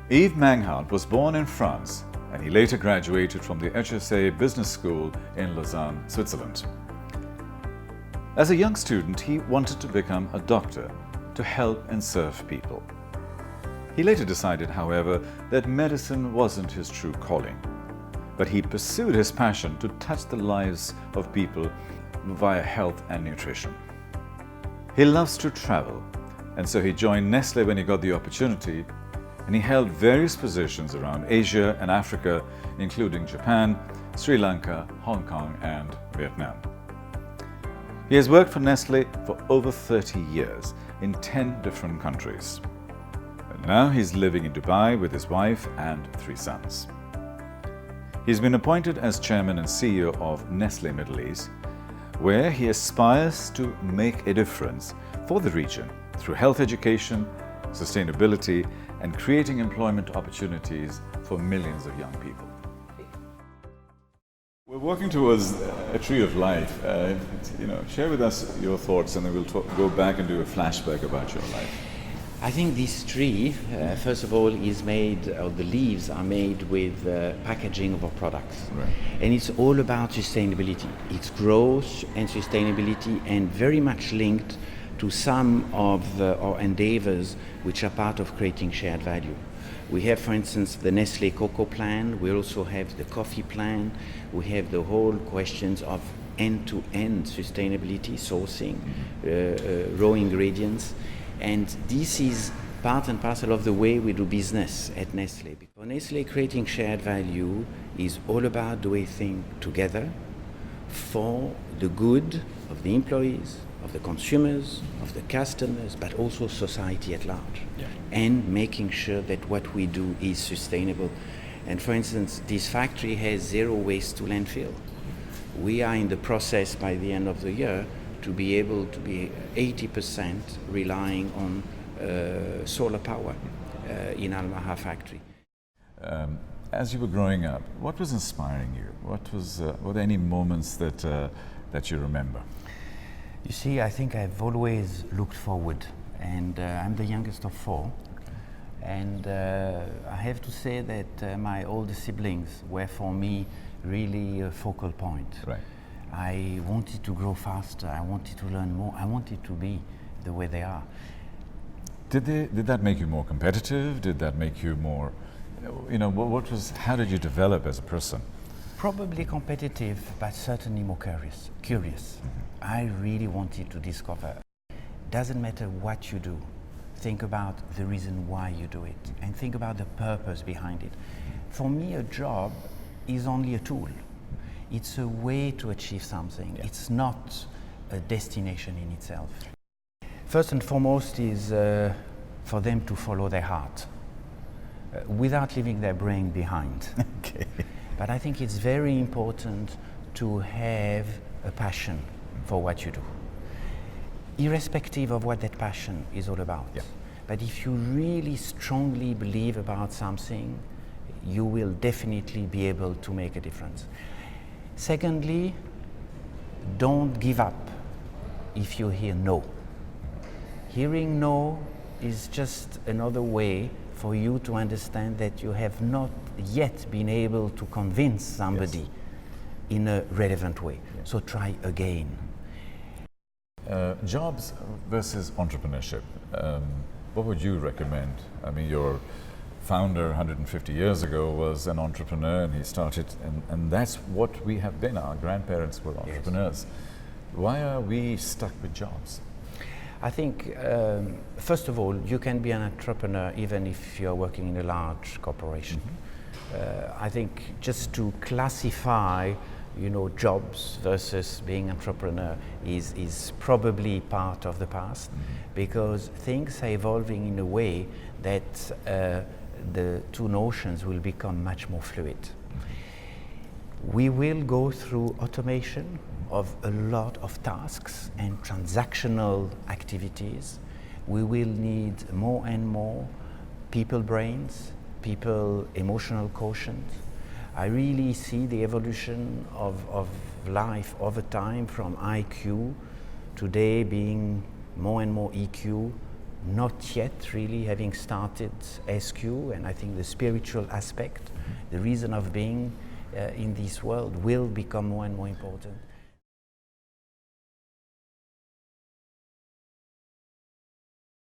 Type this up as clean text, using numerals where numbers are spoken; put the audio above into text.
Yves Manghardt was born in France and he later graduated from the HSA Business School in Lausanne, Switzerland. As a young student, he wanted to become a doctor to help and serve people. He later decided, however, that medicine wasn't his true calling, but he pursued his passion to touch the lives of people via health and nutrition. He loves to travel, and so he joined Nestle when he got the opportunity, and he held various positions around Asia and Africa, including Japan, Sri Lanka, Hong Kong, and Vietnam. He has worked for Nestle for over 30 years in 10 different countries. And now he's living in Dubai with his wife and 3 sons. He's been appointed as chairman and CEO of Nestle Middle East, where he aspires to make a difference for the region through health education, sustainability, and creating employment opportunities for millions of young people. We're working towards a tree of life. Share with us your thoughts, and then we'll go back and do a flashback about your life. I think this tree, first of all, is made, or the leaves are made with packaging of our products. Right. And it's all about sustainability. It's growth and sustainability, and very much linked to some of our endeavors which are part of creating shared value. We have, for instance, the Nestle Cocoa Plan. We also have the Coffee Plan. We have the whole questions of end-to-end sustainability, sourcing, raw ingredients. And this is part and parcel of the way we do business at Nestle. For Nestle, creating shared value is all about doing things together for the good of the employees, of the consumers, of the customers, but also society at large. Yeah. And making sure that what we do is sustainable. And for instance, this factory has 0 waste to landfill. We are in the process by the end of the year to be able to be 80% relying on solar power in Al Maha factory. As you were growing up, what was inspiring you? Were there any moments that you remember? You see, I think I've always looked forward, and I'm the youngest of 4. And I have to say that my older siblings were for me really a focal point. Right. I wanted to grow faster, I wanted to learn more, I wanted to be the way they are. Did that make you more competitive? Did that make you more, how did you develop as a person? Probably competitive, but certainly more curious. I really wanted to discover. Doesn't matter what you do, think about the reason why you do it, and think about the purpose behind it. For me, a job is only a tool. It's a way to achieve something. Yeah. It's not a destination in itself. First and foremost is for them to follow their heart without leaving their brain behind. Okay. But I think it's very important to have a passion for what you do, irrespective of what that passion is all about. Yeah. But if you really strongly believe about something, you will definitely be able to make a difference. Secondly, don't give up if you hear no. Hearing no is just another way for you to understand that you have not yet been able to convince somebody. Yes. In a relevant way. Yes. So try again. Jobs versus entrepreneurship. What would you recommend? I mean, your founder 150 years ago was an entrepreneur, and he started, and that's what we have been. Our grandparents were entrepreneurs. Yes. Why are we stuck with jobs? I think, first of all, you can be an entrepreneur even if you're working in a large corporation. Mm-hmm. I think just to classify, jobs versus being entrepreneur is probably part of the past, because things are evolving in a way that the two notions will become much more fluid. We will go through automation of a lot of tasks and transactional activities. We will need more and more people brains, people emotional quotient. I really see the evolution of life over time from IQ today being more and more EQ not yet really having started SQ, and I think the spiritual aspect, the reason of being in this world will become more and more important.